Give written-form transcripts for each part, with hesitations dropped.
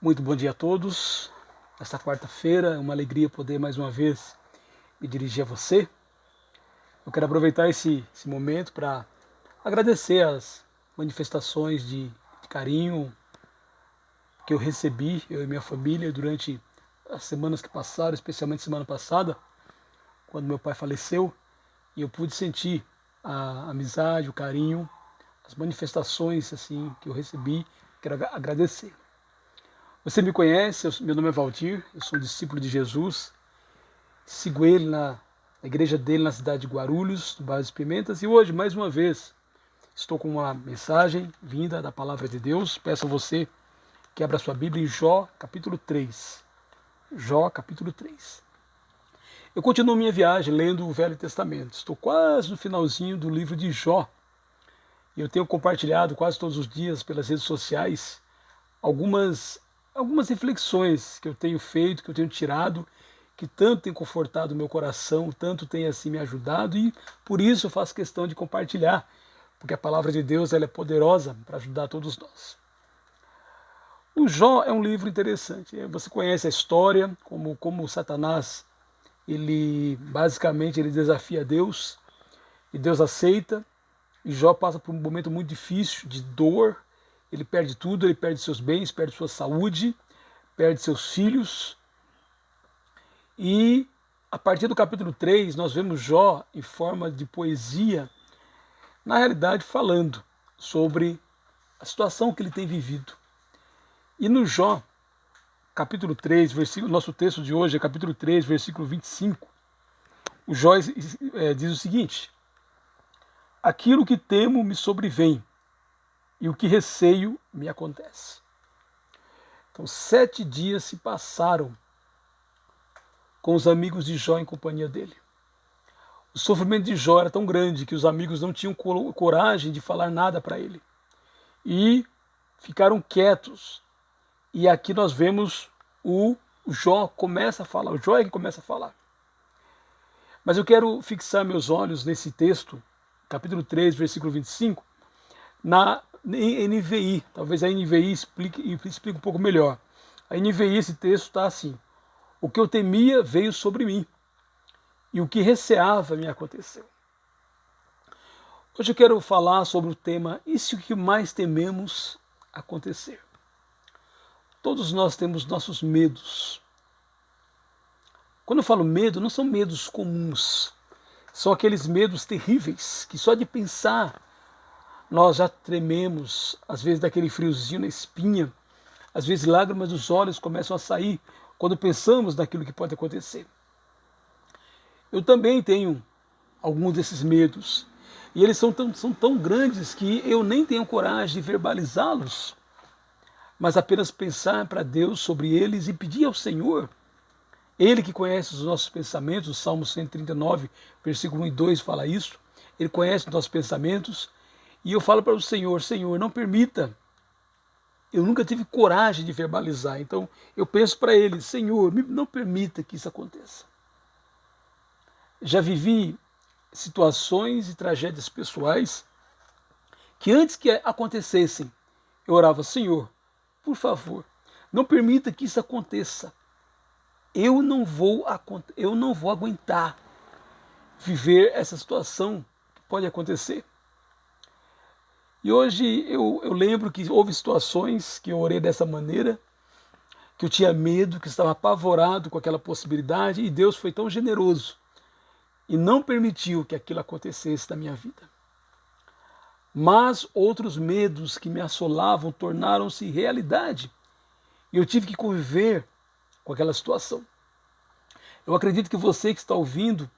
Muito bom dia a todos. Esta quarta-feira é uma alegria poder mais uma vez me dirigir a você. Eu quero aproveitar esse momento para agradecer as manifestações de carinho que eu recebi, eu e minha família, durante as semanas que passaram, especialmente semana passada, quando meu pai faleceu, e eu pude sentir a amizade, o carinho, as manifestações assim que eu recebi. Quero agradecer. Você me conhece, meu nome é Valdir, eu sou um discípulo de Jesus, sigo ele na igreja dele na cidade de Guarulhos, no bairro das Pimentas, e hoje, mais uma vez, estou com uma mensagem vinda da Palavra de Deus. Peço a você que abra sua Bíblia em Jó, capítulo 3. Jó, capítulo 3. Eu continuo minha viagem lendo o Velho Testamento, estou quase no finalzinho do livro de Jó, e eu tenho compartilhado quase todos os dias pelas redes sociais algumas reflexões que eu tenho feito, que eu tenho tirado, que tanto tem confortado o meu coração, tanto tem assim me ajudado, e por isso eu faço questão de compartilhar, porque a palavra de Deus ela é poderosa para ajudar todos nós. O Jó é um livro interessante. Você conhece a história, como Satanás, ele basicamente ele desafia Deus, e Deus aceita, e Jó passa por um momento muito difícil, de dor. Ele perde tudo, ele perde seus bens, perde sua saúde, perde seus filhos. E a partir do capítulo 3, nós vemos Jó em forma de poesia, na realidade falando sobre a situação que ele tem vivido. E no Jó, capítulo 3, nosso texto de hoje é capítulo 3, versículo 25, o Jó diz o seguinte: aquilo que temo me sobrevém, e o que receio me acontece. Então, 7 dias se passaram com os amigos de Jó em companhia dele. O sofrimento de Jó era tão grande que os amigos não tinham coragem de falar nada para ele. E ficaram quietos. E aqui nós vemos o Jó começa a falar. O Jó é quem começa a falar. Mas eu quero fixar meus olhos nesse texto, capítulo 3, versículo 25, na NVI. Talvez a NVI explique um pouco melhor. A NVI, esse texto está assim: o que eu temia veio sobre mim, e o que receava me aconteceu. Hoje eu quero falar sobre o tema: e se o que mais tememos acontecer? Todos nós temos nossos medos. Quando eu falo medo, não são medos comuns. São aqueles medos terríveis que só de pensar nós já trememos, às vezes daquele friozinho na espinha, às vezes lágrimas dos olhos começam a sair quando pensamos naquilo que pode acontecer. Eu também tenho alguns desses medos, e eles são tão grandes que eu nem tenho coragem de verbalizá-los, mas apenas pensar para Deus sobre eles e pedir ao Senhor. Ele que conhece os nossos pensamentos, o Salmo 139, versículo 1 e 2 fala isso. Ele conhece os nossos pensamentos. E eu falo para o Senhor: Senhor, não permita. Eu nunca tive coragem de verbalizar. Então eu penso para Ele: Senhor, não permita que isso aconteça. Já vivi situações e tragédias pessoais que antes que acontecessem, eu orava: Senhor, por favor, não permita que isso aconteça. Eu não vou aguentar viver essa situação que pode acontecer. E hoje eu lembro que houve situações que eu orei dessa maneira, que eu tinha medo, que estava apavorado com aquela possibilidade, e Deus foi tão generoso e não permitiu que aquilo acontecesse na minha vida. Mas outros medos que me assolavam tornaram-se realidade, e eu tive que conviver com aquela situação. Eu acredito que você que está ouvindo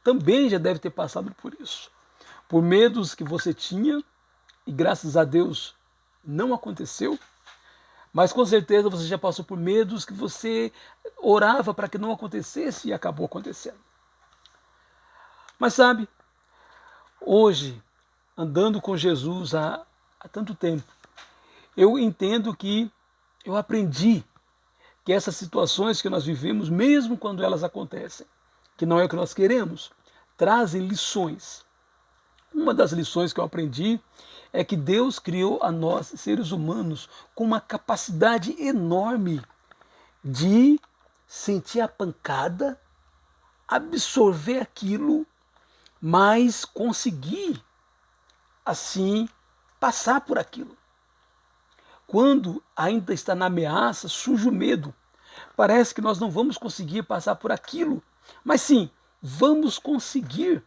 também já deve ter passado por isso, por medos que você tinha e graças a Deus não aconteceu, mas com certeza você já passou por medos que você orava para que não acontecesse e acabou acontecendo. Mas sabe, hoje, andando com Jesus há tanto tempo, eu entendo que eu aprendi que essas situações que nós vivemos, mesmo quando elas acontecem, que não é o que nós queremos, trazem lições. Uma das lições que eu aprendi é que Deus criou a nós, seres humanos, com uma capacidade enorme de sentir a pancada, absorver aquilo, mas conseguir, assim, passar por aquilo. Quando ainda está na ameaça, surge o medo. Parece que nós não vamos conseguir passar por aquilo, mas sim, vamos conseguir.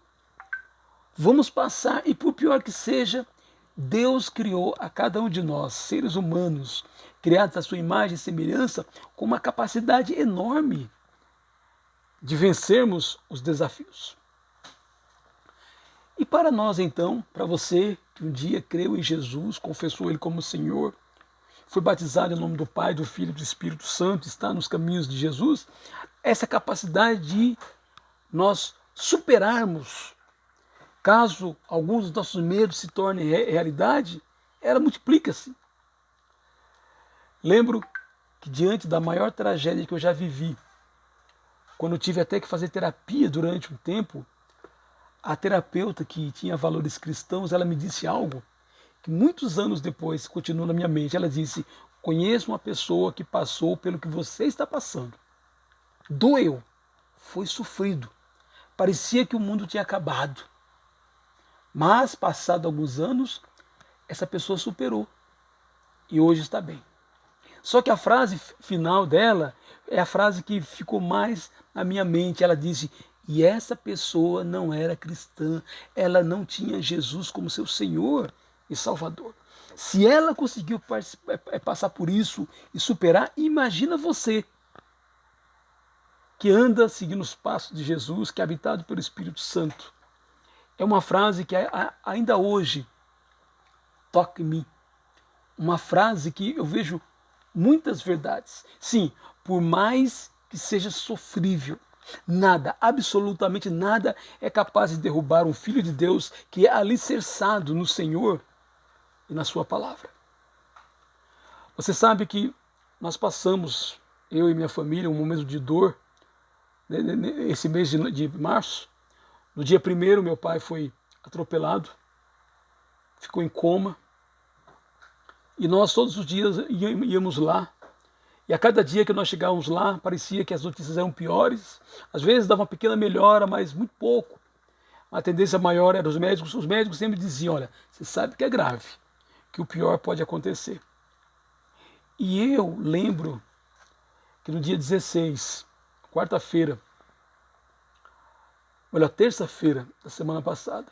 Vamos passar, e por pior que seja, Deus criou a cada um de nós, seres humanos, criados à sua imagem e semelhança, com uma capacidade enorme de vencermos os desafios. E para nós então, para você que um dia creu em Jesus, confessou Ele como Senhor, foi batizado em nome do Pai, do Filho e do Espírito Santo, está nos caminhos de Jesus, essa capacidade de nós superarmos, caso alguns dos nossos medos se tornem realidade, ela multiplica-se. Lembro que diante da maior tragédia que eu já vivi, quando eu tive até que fazer terapia durante um tempo, a terapeuta que tinha valores cristãos, ela me disse algo que muitos anos depois continuou na minha mente. Ela disse: conheço uma pessoa que passou pelo que você está passando. Doeu, foi sofrido, parecia que o mundo tinha acabado. Mas, passado alguns anos, essa pessoa superou e hoje está bem. Só que a frase final dela é a frase que ficou mais na minha mente. Ela disse: e essa pessoa não era cristã, ela não tinha Jesus como seu Senhor e Salvador. Se ela conseguiu passar por isso e superar, imagina você que anda seguindo os passos de Jesus, que é habitado pelo Espírito Santo. É uma frase que ainda hoje toca em mim. Uma frase que eu vejo muitas verdades. Sim, por mais que seja sofrível, nada, absolutamente nada é capaz de derrubar um filho de Deus que é alicerçado no Senhor e na sua palavra. Você sabe que nós passamos, eu e minha família, um momento de dor, esse mês de março. No dia 1º, meu pai foi atropelado, ficou em coma, e nós todos os dias íamos lá, e a cada dia que nós chegávamos lá, parecia que as notícias eram piores. Às vezes dava uma pequena melhora, mas muito pouco. A tendência maior era os médicos sempre diziam: olha, você sabe que é grave, que o pior pode acontecer. E eu lembro que no dia 16, quarta-feira, terça-feira da semana passada,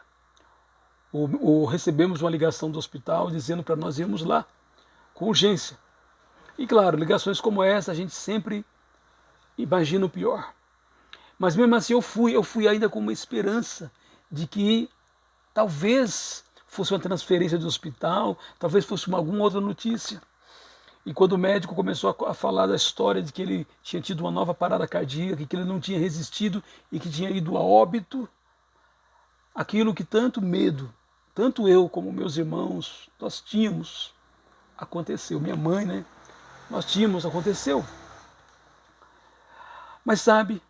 recebemos uma ligação do hospital dizendo para nós irmos lá, com urgência. E claro, ligações como essa a gente sempre imagina o pior. Mas mesmo assim eu fui ainda com uma esperança de que talvez fosse uma transferência do hospital, talvez fosse alguma outra notícia. E quando o médico começou a falar da história de que ele tinha tido uma nova parada cardíaca, que ele não tinha resistido e que tinha ido a óbito, aquilo que tanto medo, tanto eu como meus irmãos, nós tínhamos, aconteceu. Minha mãe, né? Nós tínhamos, aconteceu. Mas sabe,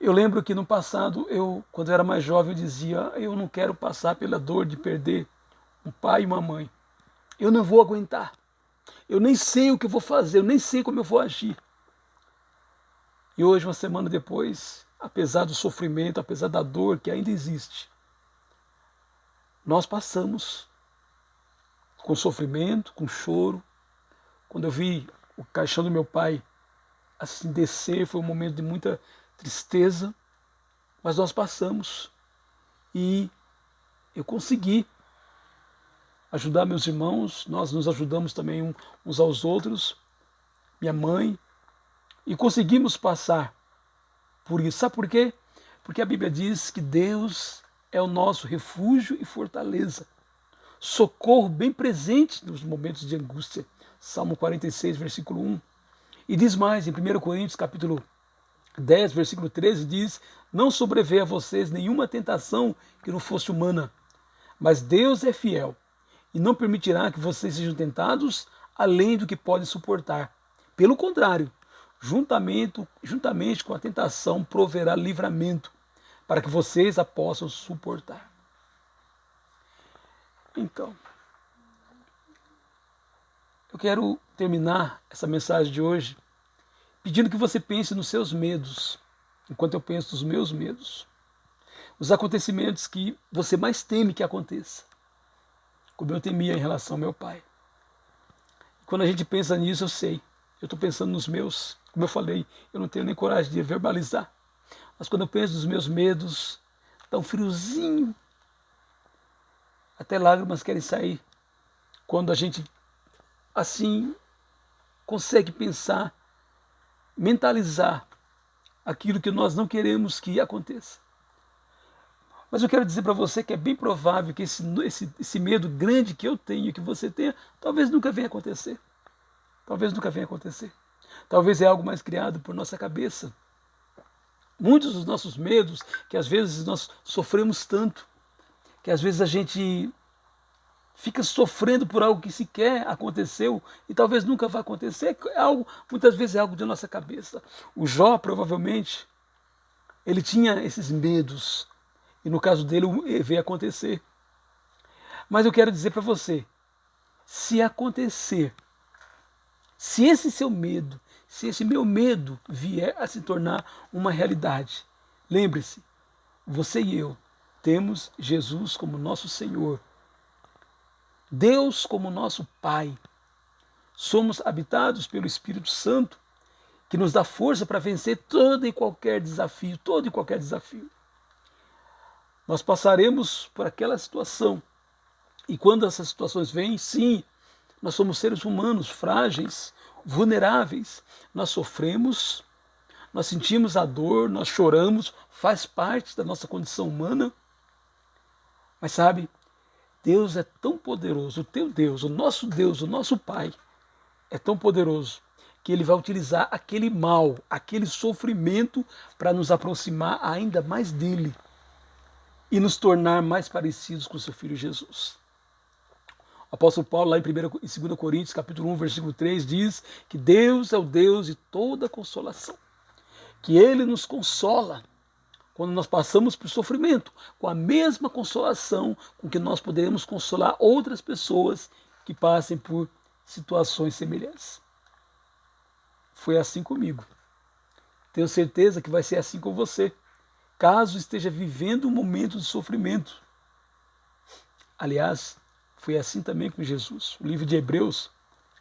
eu lembro que no passado, quando eu era mais jovem, eu dizia: eu não quero passar pela dor de perder um pai e uma mãe. Eu não vou aguentar. Eu nem sei o que eu vou fazer, eu nem sei como eu vou agir. E hoje, uma semana depois, apesar do sofrimento, apesar da dor que ainda existe, nós passamos com sofrimento, com choro. Quando eu vi o caixão do meu pai assim descer, foi um momento de muita tristeza, mas nós passamos e eu consegui ajudar meus irmãos, nós nos ajudamos também uns aos outros, minha mãe, e conseguimos passar por isso. Sabe por quê? Porque a Bíblia diz que Deus é o nosso refúgio e fortaleza, socorro bem presente nos momentos de angústia. Salmo 46, versículo 1. E diz mais, em 1 Coríntios, capítulo 10, versículo 13, diz: não sobreveio a vocês nenhuma tentação que não fosse humana, mas Deus é fiel e não permitirá que vocês sejam tentados além do que podem suportar. Pelo contrário, juntamente com a tentação, proverá livramento, para que vocês a possam suportar. Então, Eu quero terminar essa mensagem de hoje pedindo que você pense nos seus medos, enquanto eu penso nos meus medos. Os acontecimentos que você mais teme que aconteça, como eu temia em relação ao meu pai. Quando a gente pensa nisso, eu sei. Eu estou pensando nos meus, como eu falei, eu não tenho nem coragem de verbalizar. Mas quando eu penso nos meus medos, dá um friozinho, até lágrimas querem sair. Quando a gente, assim, consegue pensar, mentalizar aquilo que nós não queremos que aconteça. Mas eu quero dizer para você que é bem provável que esse medo grande que eu tenho, que você tenha, talvez nunca venha acontecer. Talvez nunca venha acontecer. Talvez é algo mais criado por nossa cabeça. Muitos dos nossos medos, que às vezes nós sofremos tanto, que às vezes a gente fica sofrendo por algo que sequer aconteceu e talvez nunca vá acontecer, muitas vezes é algo de nossa cabeça. O Jó, provavelmente, ele tinha esses medos, e no caso dele veio acontecer. Mas eu quero dizer para você, se acontecer, se esse seu medo, se esse meu medo vier a se tornar uma realidade, lembre-se, você e eu temos Jesus como nosso Senhor, Deus como nosso Pai. Somos habitados pelo Espírito Santo, que nos dá força para vencer todo e qualquer desafio, todo e qualquer desafio. Nós passaremos por aquela situação, e quando essas situações vêm, sim, nós somos seres humanos frágeis, vulneráveis, nós sofremos, nós sentimos a dor, nós choramos, faz parte da nossa condição humana. Mas sabe, Deus é tão poderoso, o teu Deus, o nosso Pai, é tão poderoso que Ele vai utilizar aquele mal, aquele sofrimento para nos aproximar ainda mais dEle e nos tornar mais parecidos com o seu Filho Jesus. O apóstolo Paulo, lá em 2 Coríntios, capítulo 1, versículo 3, diz que Deus é o Deus de toda consolação, que Ele nos consola quando nós passamos por sofrimento, com a mesma consolação com que nós poderemos consolar outras pessoas que passem por situações semelhantes. Foi assim comigo. Tenho certeza que vai ser assim com você, caso esteja vivendo um momento de sofrimento. Aliás, foi assim também com Jesus. O livro de Hebreus,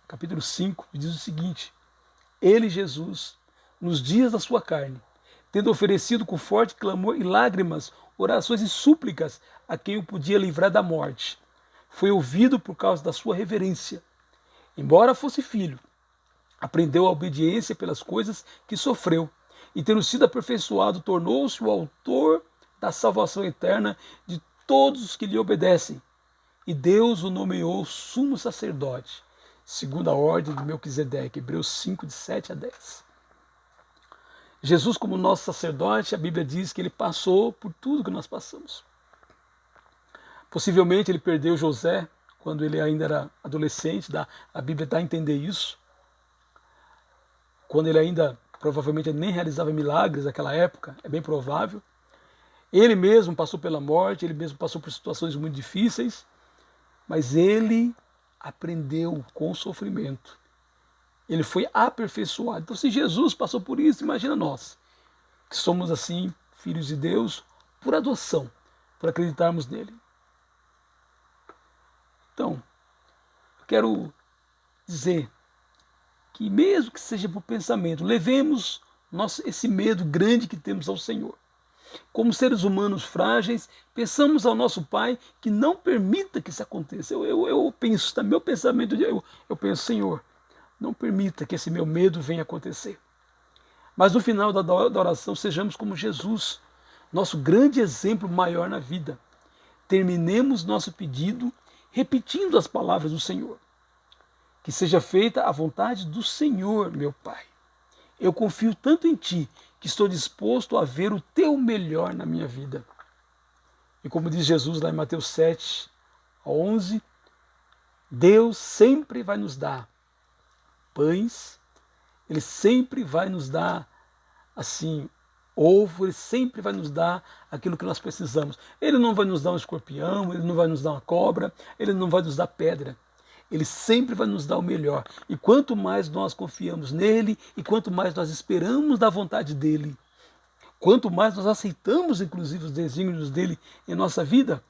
capítulo 5, diz o seguinte: Ele, Jesus, nos dias da sua carne, tendo oferecido com forte clamor e lágrimas, orações e súplicas a quem o podia livrar da morte, foi ouvido por causa da sua reverência. Embora fosse filho, aprendeu a obediência pelas coisas que sofreu, e tendo sido aperfeiçoado, tornou-se o autor da salvação eterna de todos os que lhe obedecem. E Deus o nomeou sumo sacerdote, segundo a ordem de Melquisedeque, Hebreus 5, de 7 a 10. Jesus, como nosso sacerdote, a Bíblia diz que ele passou por tudo que nós passamos. Possivelmente ele perdeu José quando ele ainda era adolescente, a Bíblia dá a entender isso. Quando ele ainda, provavelmente, nem realizava milagres naquela época, é bem provável. Ele mesmo passou pela morte, ele mesmo passou por situações muito difíceis, mas ele aprendeu com o sofrimento. Ele foi aperfeiçoado. Então, se Jesus passou por isso, imagina nós, que somos assim, filhos de Deus, por adoção, por acreditarmos nele. Então, eu quero dizer que mesmo que seja por pensamento, levemos esse medo grande que temos ao Senhor. Como seres humanos frágeis, pensamos ao nosso Pai que não permita que isso aconteça. Eu penso, no meu pensamento, eu penso, Senhor, não permita que esse meu medo venha acontecer. Mas no final da oração, sejamos como Jesus, nosso grande exemplo maior na vida. Terminemos nosso pedido repetindo as palavras do Senhor. Que seja feita a vontade do Senhor, meu Pai. Eu confio tanto em Ti que estou disposto a ver o Teu melhor na minha vida. E como diz Jesus lá em Mateus 7, a 11, Deus sempre vai nos dar pães, Ele sempre vai nos dar, assim, ovo, Ele sempre vai nos dar aquilo que nós precisamos. Ele não vai nos dar um escorpião, Ele não vai nos dar uma cobra, Ele não vai nos dar pedra. Ele sempre vai nos dar o melhor. E quanto mais nós confiamos nele, e quanto mais nós esperamos da vontade dele, quanto mais nós aceitamos, inclusive, os desígnios dele em nossa vida,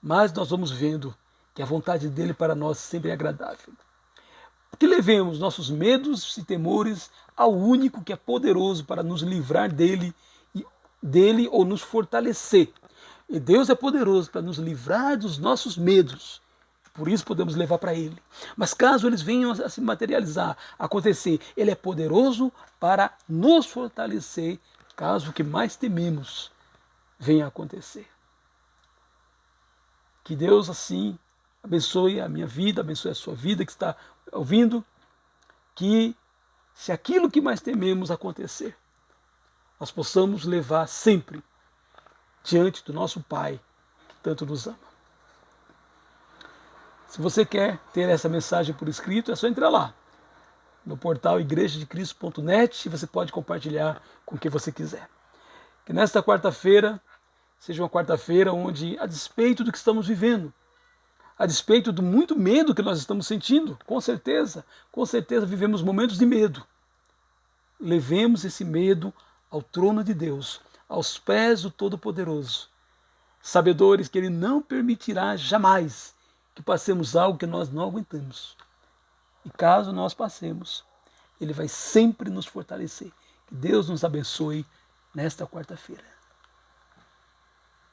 mais nós vamos vendo que a vontade dele para nós sempre é agradável. Que levemos nossos medos e temores ao único que é poderoso para nos livrar dele ou nos fortalecer. E Deus é poderoso para nos livrar dos nossos medos. Por isso podemos levar para Ele. Mas caso eles venham a se materializar, a acontecer, Ele é poderoso para nos fortalecer, caso o que mais tememos venha a acontecer. Que Deus assim abençoe a minha vida, abençoe a sua vida que está ouvindo, que se aquilo que mais tememos acontecer, nós possamos levar sempre diante do nosso Pai, que tanto nos ama. Se você quer ter essa mensagem por escrito, é só entrar lá no portal igrejadecristo.net e você pode compartilhar com quem você quiser. Que nesta quarta-feira seja uma quarta-feira onde, a despeito do que estamos vivendo, a despeito do muito medo que nós estamos sentindo, com certeza vivemos momentos de medo. Levemos esse medo ao trono de Deus, aos pés do Todo-Poderoso, sabedores que Ele não permitirá jamais que passemos algo que nós não aguentamos. E caso nós passemos, Ele vai sempre nos fortalecer. Que Deus nos abençoe nesta quarta-feira.